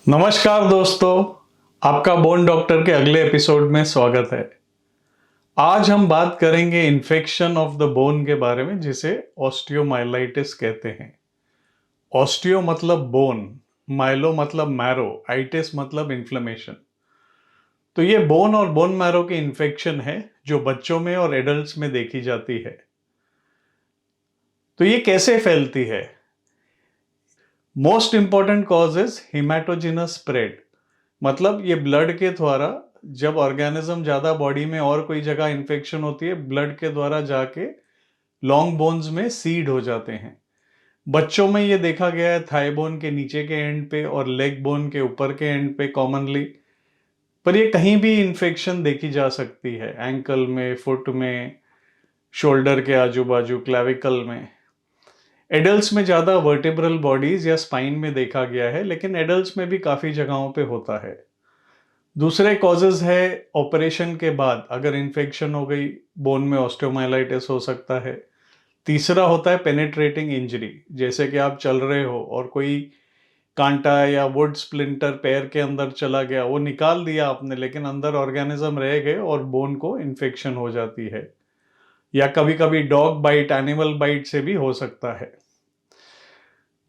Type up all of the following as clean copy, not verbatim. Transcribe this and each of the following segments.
नमस्कार दोस्तों, आपका बोन डॉक्टर के अगले एपिसोड में स्वागत है। आज हम बात करेंगे इन्फेक्शन ऑफ द बोन के बारे में, जिसे ऑस्टियोमाइलाइटिस कहते हैं। ऑस्टियो मतलब बोन, माइलो मतलब मैरो, आइटिस मतलब इन्फ्लेमेशन। तो ये बोन और बोन मैरो की इन्फेक्शन है जो बच्चों में और एडल्ट्स में देखी जाती है। तो ये कैसे फैलती है? Most important cause is haematogenous spread, मतलब ये ब्लड के द्वारा, जब ऑर्गेनिज्म ज्यादा बॉडी में और कोई जगह इंफेक्शन होती है, ब्लड के द्वारा जाके लॉन्ग बोन्स में सीड हो जाते हैं। बच्चों में ये देखा गया है थाई बोन के नीचे के एंड पे और लेग बोन के ऊपर के एंड पे कॉमनली। पर ये कहीं भी इंफेक्शन देखी जा सकती है, एंकल में, फुट में, शोल्डर के आजू बाजू, क्लेविकल में। एडल्ट्स में ज्यादा वर्टिब्रल बॉडीज या स्पाइन में देखा गया है, लेकिन एडल्ट्स में भी काफी जगहों पे होता है। दूसरे कॉजेज है ऑपरेशन के बाद, अगर इन्फेक्शन हो गई बोन में ऑस्टियोमाइलाइटिस हो सकता है। तीसरा होता है पेनिट्रेटिंग इंजरी, जैसे कि आप चल रहे हो और कोई कांटा या वुड स्प्लिंटर पैर के अंदर चला गया, वो निकाल दिया आपने, लेकिन अंदर ऑर्गेनिज्म रह गए और बोन को इन्फेक्शन हो जाती है। या कभी कभी डॉग बाइट, एनिमल बाइट से भी हो सकता है।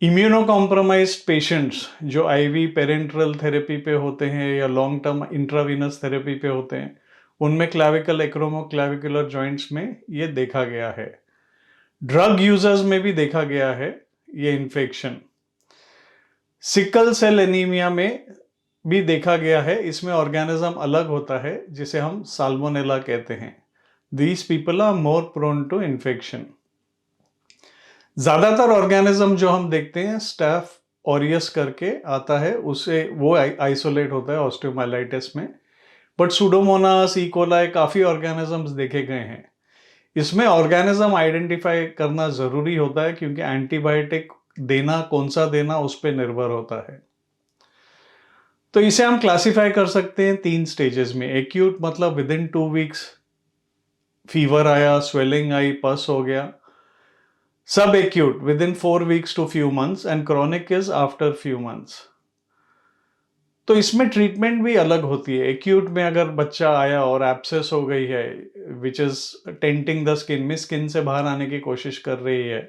इम्यूनो कॉम्प्रोमाइज्ड पेशेंट्स जो आईवी पेरेंट्रल थेरेपी पे होते हैं या लॉन्ग टर्म इंट्रावीनस थेरेपी पे होते हैं, उनमें क्लैविकल एक्रोमोक्लैविकुलर जॉइंट्स में ये देखा गया है। ड्रग यूजर्स में भी देखा गया है ये इन्फेक्शन। सिकल सेल एनीमिया में भी देखा गया है। इसमें ऑर्गेनिज्म अलग होता है जिसे हम साल्मोनेला कहते हैं। These people are more prone to infection. ज्यादातर ऑर्गेनिज्म जो हम देखते हैं, स्टैफ ऑरियस करके आता है, उसे वो आइसोलेट होता है ऑस्टियोमाइलाइटिस में। बट सुडोमोनास, इकोलाई, काफी ऑर्गेनिजम्स देखे गए हैं। इसमें ऑर्गेनिज्म आइडेंटिफाई करना जरूरी होता है, क्योंकि एंटीबायोटिक देना, कौन सा देना, उस पर निर्भर होता है। तो इसे हम क्लासिफाई कर सकते हैं 3 स्टेजेस में। एक्यूट मतलब विद इन 2 वीक्स फीवर आया, स्वेलिंग आई, पस हो गया। सब acute within 4 weeks to few months, and chronic is after few months. तो इसमें ट्रीटमेंट भी अलग होती है। एक्यूट में अगर बच्चा आया और एब्सेस हो गई है, which is tenting the skin, में स्किन से बाहर आने की कोशिश कर रही है,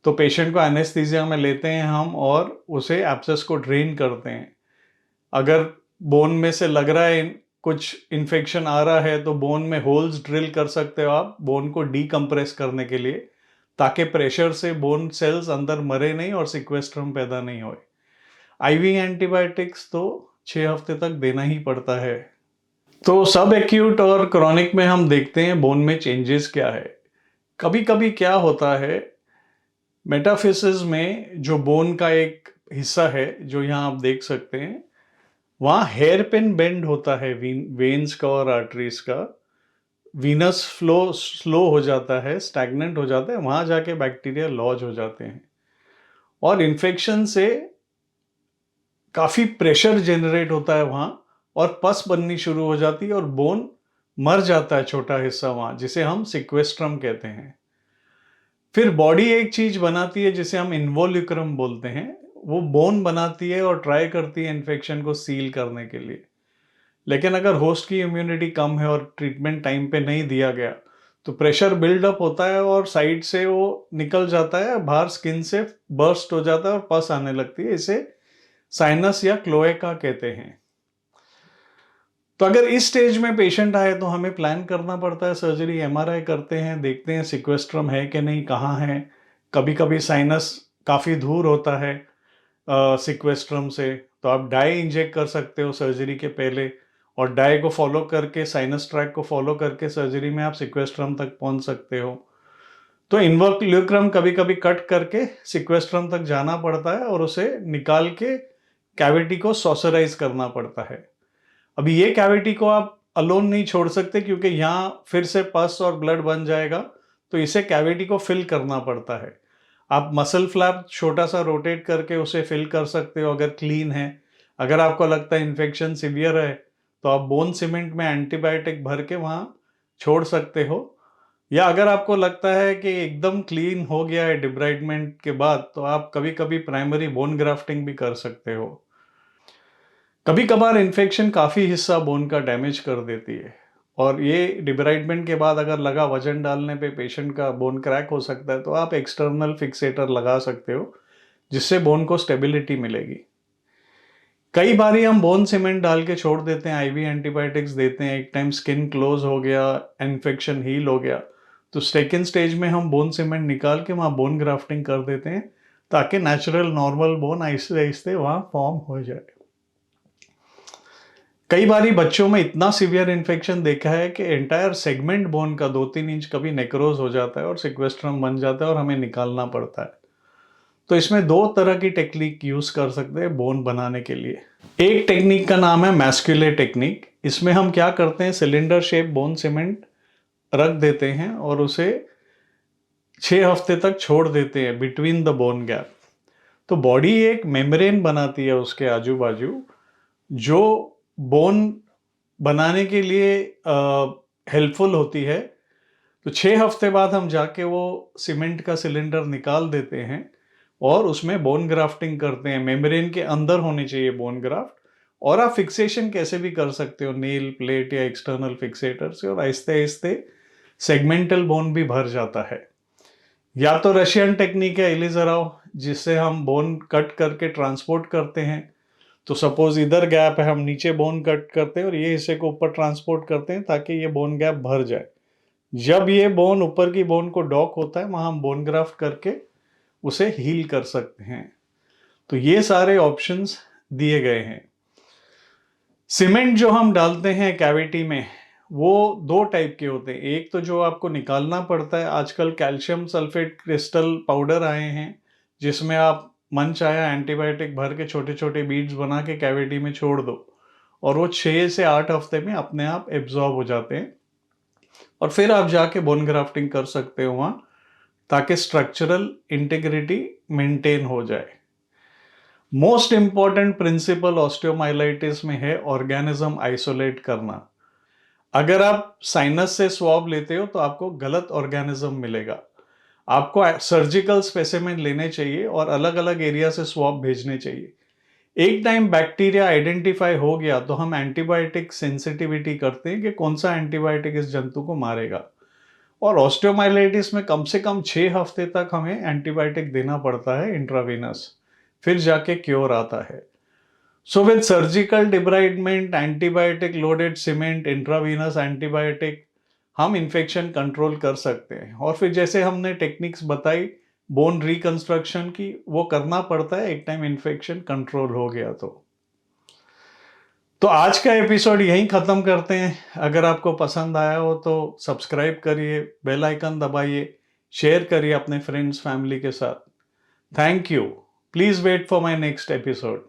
तो पेशेंट को एनेस्थीसिया में लेते हैं हम और उसे एब्सेस को ड्रेन करते हैं। अगर बोन में से लग रहा है कुछ इन्फेक्शन आ रहा है, तो बोन में होल्स ड्रिल कर सकते हो आप, बोन को डीकंप्रेस करने के लिए, ताकि प्रेशर से बोन सेल्स अंदर मरे नहीं और सिक्वेस्ट्रम पैदा नहीं होए। आईवी एंटीबायोटिक्स तो 6 हफ्ते तक देना ही पड़ता है। तो सब एक्यूट और क्रॉनिक में हम देखते हैं बोन में चेंजेस क्या है। कभी कभी क्या होता है, मेटाफिसिस में जो बोन का एक हिस्सा है, जो यहाँ आप देख सकते हैं, वहाँ हेयर पिन बेंड होता है वेन्स का और आर्टरीज का। वीनस फ्लो स्लो हो जाता है, स्टैग्नेंट हो जाता है, वहाँ जाके बैक्टीरिया लॉज हो जाते हैं और इन्फेक्शन से काफी प्रेशर जनरेट होता है वहां, और पस बननी शुरू हो जाती है और बोन मर जाता है, छोटा हिस्सा वहां, जिसे हम सिक्वेस्ट्रम कहते हैं। फिर बॉडी एक चीज बनाती है जिसे हम इन्वोल्यूक्रम बोलते हैं। वो बोन बनाती है और ट्राई करती है इन्फेक्शन को सील करने के लिए। लेकिन अगर होस्ट की इम्यूनिटी कम है और ट्रीटमेंट टाइम पे नहीं दिया गया, तो प्रेशर बिल्डअप होता है और साइड से वो निकल जाता है बाहर, स्किन से बर्स्ट हो जाता है और पस आने लगती है। इसे साइनस या क्लोएका कहते हैं। तो अगर इस स्टेज में पेशेंट आए तो हमें प्लान करना पड़ता है सर्जरी। एमआरआई करते हैं, देखते हैं सिक्वेस्ट्रम है कि नहीं, कहाँ है। कभी कभी साइनस काफ़ी दूर होता है सिक्वेस्ट्रम से, तो आप डाई इंजेक्ट कर सकते हो सर्जरी के पहले, और डाई को फॉलो करके, साइनस ट्रैक को फॉलो करके सर्जरी में आप सिक्वेस्ट्रम तक पहुंच सकते हो। तो इन्वोल्यूक्रम कभी कभी कट करके सिक्वेस्ट्रम तक जाना पड़ता है और उसे निकाल के कैविटी को सॉसराइज करना पड़ता है। अभी ये कैविटी को आप अलोन नहीं छोड़ सकते, क्योंकि यहाँ फिर से पस और ब्लड बन जाएगा, तो इसे कैविटी को फिल करना पड़ता है। आप मसल फ्लैप छोटा सा रोटेट करके उसे फिल कर सकते हो अगर क्लीन है। अगर आपको लगता है इन्फेक्शन सिवियर है, तो आप बोन सीमेंट में एंटीबायोटिक भर के वहाँ छोड़ सकते हो। या अगर आपको लगता है कि एकदम क्लीन हो गया है डिब्राइडमेंट के बाद, तो आप कभी कभी प्राइमरी बोन ग्राफ्टिंग भी कर सकते हो। कभी कभार इन्फेक्शन काफ़ी हिस्सा बोन का डैमेज कर देती है, और ये डिब्राइडमेंट के बाद अगर लगा वजन डालने पे पेशेंट का बोन क्रैक हो सकता है, तो आप एक्सटर्नल फिक्सेटर लगा सकते हो, जिससे बोन को स्टेबिलिटी मिलेगी। कई बारी हम बोन सीमेंट डाल के छोड़ देते हैं, आईवी एंटीबायोटिक्स देते हैं, एक टाइम स्किन क्लोज हो गया, इन्फेक्शन हील हो गया, तो सेकेंड स्टेज में हम बोन सीमेंट निकाल के वहाँ बोन ग्राफ्टिंग कर देते हैं, ताकि नेचुरल नॉर्मल बोन आहिस्ते आहिस्ते वहाँ फॉर्म हो जाए। कई बारी बच्चों में इतना सीवियर इन्फेक्शन देखा है कि एंटायर सेगमेंट बोन का 2-3 इंच कभी नेक्रोज हो जाता है और सिक्वेस्ट्रम बन जाता है और हमें निकालना पड़ता है। तो इसमें 2 तरह की टेक्निक यूज कर सकते हैं बोन बनाने के लिए। एक टेक्निक का नाम है मैस्कुले टेक्निक। इसमें हम क्या करते हैं, सिलेंडर शेप बोन सीमेंट रख देते हैं और उसे 6 हफ्ते तक छोड़ देते हैं बिटवीन द बोन गैप। तो बॉडी एक मेम्ब्रेन बनाती है उसके आजू बाजू, जो बोन बनाने के लिए हेल्पफुल होती है। तो 6 हफ्ते बाद हम जाके वो सीमेंट का सिलेंडर निकाल देते हैं और उसमें बोन ग्राफ्टिंग करते हैं। मेम्ब्रेन के अंदर होनी चाहिए बोन ग्राफ्ट, और आप फिक्सेशन कैसे भी कर सकते हो, नेल प्लेट या एक्सटर्नल फिक्सेटर से, और आहिस्ते आहिस्ते सेगमेंटल बोन भी भर जाता है। या तो रशियन टेक्निक है इलिज़राव, जिससे हम बोन कट करके ट्रांसपोर्ट करते हैं। तो सपोज इधर गैप है, हम नीचे बोन कट करते हैं और ये हिस्से को ऊपर ट्रांसपोर्ट करते हैं ताकि ये बोन गैप भर जाए। जब ये बोन ऊपर की बोन को डॉक होता है, वहां हम बोन ग्राफ्ट करके उसे हील कर सकते हैं। तो ये सारे ऑप्शंस दिए गए हैं। सीमेंट जो हम डालते हैं कैविटी में, वो 2 टाइप के होते हैं। एक तो जो आपको निकालना पड़ता है, आजकल कैल्शियम सल्फेट क्रिस्टल पाउडर आए हैं, जिसमें आप मन चाहे एंटीबायोटिक भर के छोटे छोटे बीड्स बना के कैविटी में छोड़ दो, और वो 6 से 8 हफ्ते में अपने आप एब्जॉर्ब हो जाते हैं, और फिर आप जाके बोन ग्राफ्टिंग कर सकते हो वहाँ, ताकि स्ट्रक्चरल इंटीग्रिटी मेंटेन हो जाए। मोस्ट इंपॉर्टेंट प्रिंसिपल ऑस्टियोमाइलाइटिस में है ऑर्गेनिज्म आइसोलेट करना। अगर आप साइनस से स्वॉब लेते हो तो आपको गलत ऑर्गेनिज्म मिलेगा। आपको सर्जिकल स्पेसिमेन लेने चाहिए और अलग अलग एरिया से स्वॉब भेजने चाहिए। एक टाइम बैक्टीरिया आइडेंटिफाई हो गया तो हम एंटीबायोटिक सेंसिटिविटी करते हैं कि कौन सा एंटीबायोटिक इस जंतु को मारेगा, और ऑस्टियोमाइलाइटिस में कम से कम 6 हफ्ते तक हमें एंटीबायोटिक देना पड़ता है इंट्रावेनस, फिर जाके क्योर आता है। So with surgical debridement, antibiotic loaded cement, intravenous antibiotic, हम इन्फेक्शन कंट्रोल कर सकते हैं। और फिर जैसे हमने टेक्निक्स बताई बोन रिकंस्ट्रक्शन की, वो करना पड़ता है एक टाइम इन्फेक्शन कंट्रोल हो गया तो आज का एपिसोड यहीं ख़त्म करते हैं। अगर आपको पसंद आया हो तो सब्सक्राइब करिए, बेल आइकन दबाइए, शेयर करिए अपने फ्रेंड्स फैमिली के साथ। Thank you. Please wait for my next episode.